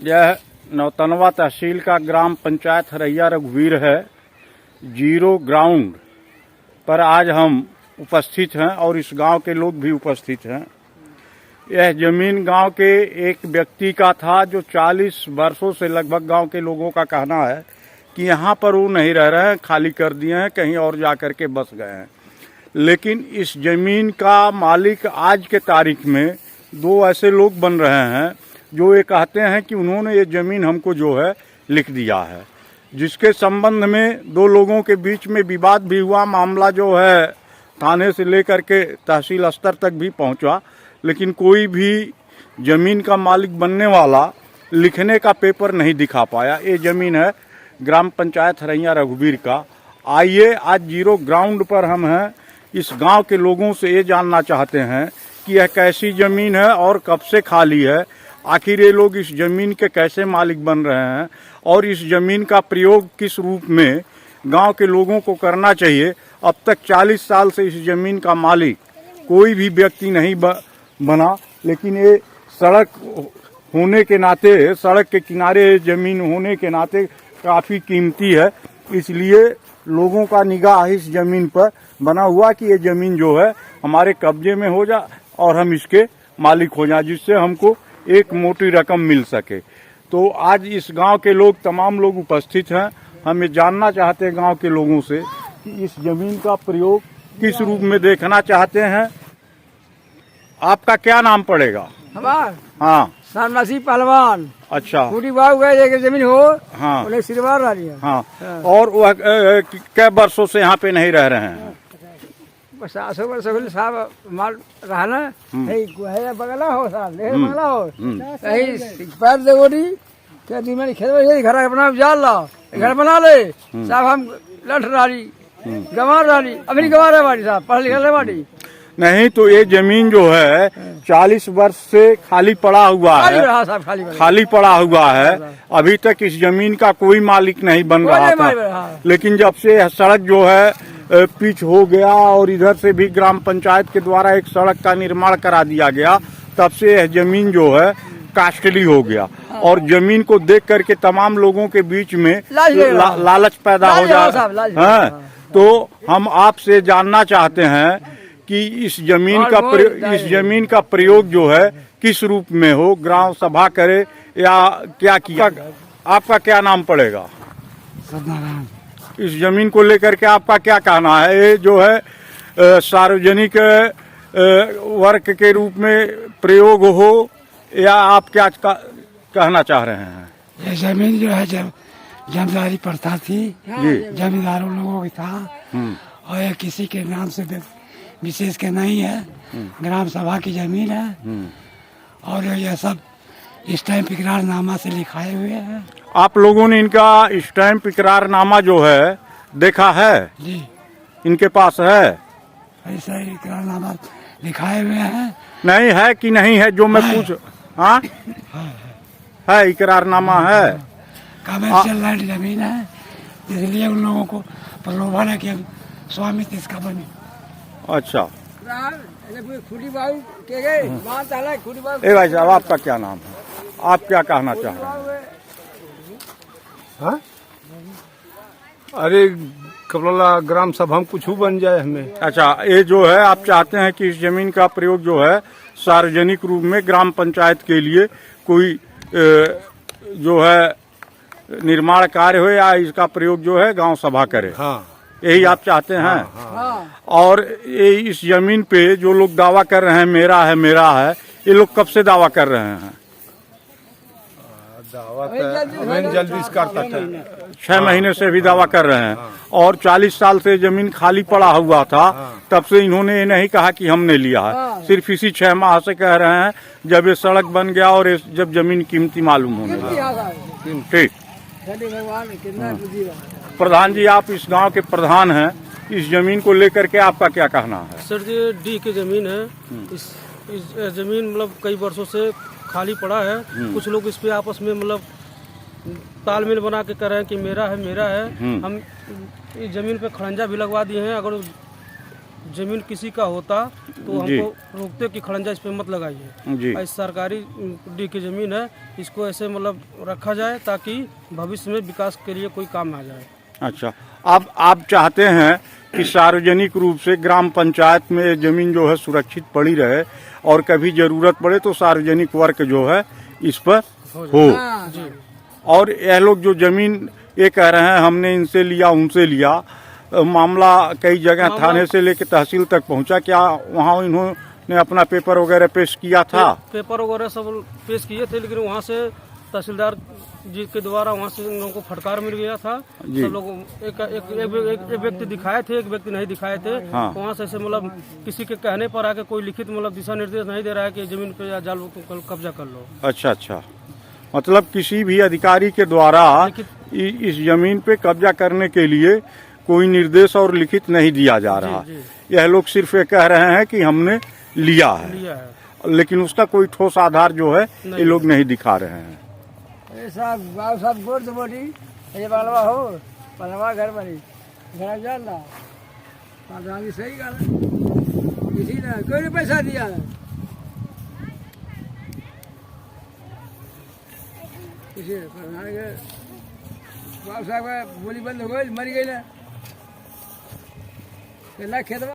यह नौतनवा तहसील का ग्राम पंचायत हरैया रघुवीर है। जीरो ग्राउंड पर आज हम उपस्थित हैं और इस गांव के लोग भी उपस्थित हैं। यह जमीन गांव के एक व्यक्ति का था जो 40 वर्षों से लगभग गांव के लोगों का कहना है कि यहाँ पर वो नहीं रह रहे हैं, खाली कर दिए हैं, कहीं और जा कर के बस गए हैं। लेकिन इस जमीन का मालिक आज के तारीख में दो ऐसे लोग बन रहे हैं जो ये कहते हैं कि उन्होंने ये जमीन हमको जो है लिख दिया है, जिसके संबंध में दो लोगों के बीच में विवाद भी हुआ। मामला जो है थाने से लेकर के तहसील स्तर तक भी पहुंचा, लेकिन कोई भी जमीन का मालिक बनने वाला लिखने का पेपर नहीं दिखा पाया। ये जमीन है ग्राम पंचायत हरैया रघुवीर का। आइए आज जीरो ग्राउंड पर हम हैं, इस गांव के लोगों से ये जानना चाहते हैं कि यह कैसी जमीन है और कब से खाली है, आखिर ये लोग इस जमीन के कैसे मालिक बन रहे हैं और इस जमीन का प्रयोग किस रूप में गांव के लोगों को करना चाहिए। अब तक 40 साल से इस जमीन का मालिक कोई भी व्यक्ति नहीं बना, लेकिन ये सड़क होने के नाते, सड़क के किनारे जमीन होने के नाते काफी कीमती है, इसलिए लोगों का निगाह इस जमीन पर बना हुआ कि ये जमीन जो है हमारे कब्जे में हो जाए और हम इसके मालिक हो जाए, जिससे हमको एक मोटी रकम मिल सके। तो आज इस गांव के लोग, तमाम लोग उपस्थित हैं। हम ये जानना चाहते हैं गांव के लोगों से कि इस जमीन का प्रयोग किस रूप में देखना चाहते हैं। आपका क्या नाम पड़ेगा? हमार हाँ, सरमसी पहलवान। अच्छा, पूरी बाग गए जमीन हो, हाँ, उन्हें सिरवार रही है। हाँ। और वह कै वर्षों से यहाँ पे नहीं रह रहे हैं? 50 वर्ष हो साहब माल रहना है बगला हो साहब ले बगला हो कहीं पैर देगोरी क्या दी मैंने खेत में घर अपना जाल ला घर बना ले साहब। हम लठ राली गंवार राली अभी गंवार है बाड़ी साहब, पढ़ लिखा बाड़ी नहीं। तो ये जमीन जो है 40 वर्ष से खाली पड़ा हुआ है, खाली पड़ा हुआ है। अभी तक इस जमीन का कोई मालिक नहीं बन रहा था, लेकिन जब से यह सड़क जो है पिच हो गया और इधर से भी ग्राम पंचायत के द्वारा एक सड़क का निर्माण करा दिया गया, तब से यह जमीन जो है कास्टली हो गया और जमीन को देख करके तमाम लोगों के बीच में लालच पैदा हो जाता है। तो हम आपसे जानना चाहते हैं कि इस जमीन का प्रयोग जो है किस रूप में हो, ग्राम सभा करे या क्या किया। आपका क्या नाम पड़ेगा? इस जमीन को लेकर के आपका क्या कहना है? ये जो है सार्वजनिक वर्क के रूप में प्रयोग हो या आप क्या कहना चाह रहे हैं? ये जमीन जो है जब जमींदारी प्रथा थी, जमींदारों लोगों की था और ये किसी के नाम से विशेष के नहीं है, ग्राम सभा की जमीन है और ये सब स्टैम्प इकरारनामा से लिखाए हुए हैं। आप लोगों ने इनका स्टैम्प इकरारनामा जो है देखा है? जी, इनके पास है? ऐसा इकरारनामा लिखाए हुए हैं। नहीं है कि नहीं है जो मैं पूछ? हाँ है, इकरारनामा है। कमर्शियल लैंड जमीन है, इसलिए उन लोगों को प्रलोभन है कि हम स्वामित्व इसका बने। अच्छा, ए भाई साहब, आपका क्या नाम है? आप क्या कहना चाह रहे हैं? हाँ? अरे कबला ग्राम सभा में कुछ बन जाए हमें। अच्छा, ये जो है आप चाहते हैं कि इस जमीन का प्रयोग जो है सार्वजनिक रूप में ग्राम पंचायत के लिए कोई जो है निर्माण कार्य हो या इसका प्रयोग जो है गांव सभा करे। हाँ, यही आप चाहते हैं? हाँ। और ये इस जमीन पे जो लोग दावा कर रहे हैं मेरा है मेरा है, ये लोग कब से दावा कर रहे हैं? दावा जल्दी करता था, 6 महीने से भी दावा कर रहे हैं। और 40 साल से जमीन खाली पड़ा हुआ था, तब से इन्होंने ये नहीं कहा कि हमने लिया है, सिर्फ इसी 6 माह से कह रहे हैं जब ये सड़क बन गया और जब जमीन कीमती मालूम होने लगी। ठीक, प्रधान जी, आप इस गांव के प्रधान हैं, इस जमीन को लेकर के आपका क्या कहना है? सर जी, डी की जमीन है। इस जमीन मतलब कई वर्षों से खाली पड़ा है। कुछ लोग इस पे आपस में मतलब तालमेल बना के कह रहे हैं कि मेरा है मेरा है। हम इस जमीन पे खड़ंजा भी लगवा दिए हैं। अगर जमीन किसी का होता तो जी। हमको रोकते कि खड़ंजा इस पे मत लगाइए। जी ऐसी सरकारी डी की जमीन है, इसको ऐसे मतलब रखा जाए ताकि भविष्य में विकास के लिए कोई काम आ जाए। अच्छा, अब आप चाहते हैं कि सार्वजनिक रूप से ग्राम पंचायत में ये जमीन जो है सुरक्षित पड़ी रहे और कभी जरूरत पड़े तो सार्वजनिक वर्क जो है इस पर हो। जी। और यह लोग जो जमीन ये कह रहे हैं हमने इनसे लिया उनसे लिया, मामला कई जगह थाने से लेकर तहसील तक पहुंचा, क्या वहाँ इन्होंने अपना पेपर वगैरह पेश किया था? पेपर वगैरह सब पेश किए थे, लेकिन वहाँ से तहसीलदार जी के द्वारा वहाँ से उन लोगों को फटकार मिल गया था। जी। सब लोग एक व्यक्ति दिखाए थे, एक व्यक्ति नहीं दिखाए थे। हाँ। वहाँ से ऐसे मतलब किसी के कहने पर आके कोई लिखित मतलब दिशा निर्देश नहीं दे रहा है कि जमीन पे या जाल तुम कब्जा कर लो। अच्छा अच्छा, मतलब किसी भी अधिकारी के द्वारा इस जमीन पे कब्जा करने के लिए कोई निर्देश और लिखित नहीं दिया जा रहा। जी। यह लोग सिर्फ ये कह रहे हैं कि हमने लिया है, लेकिन उसका कोई ठोस आधार जो है ये लोग नहीं दिखा रहे हैं। ये साहब गाँव साहब गोर तो बोली ये बगलवा हो पलवा घर बनी घर जान ला प्रधान जी सही गाल किसी ने कोई नहीं पैसा दिया है किसी ने प्रधान के गाँव साहब का बोली बंद हो गई मर गई ना खेत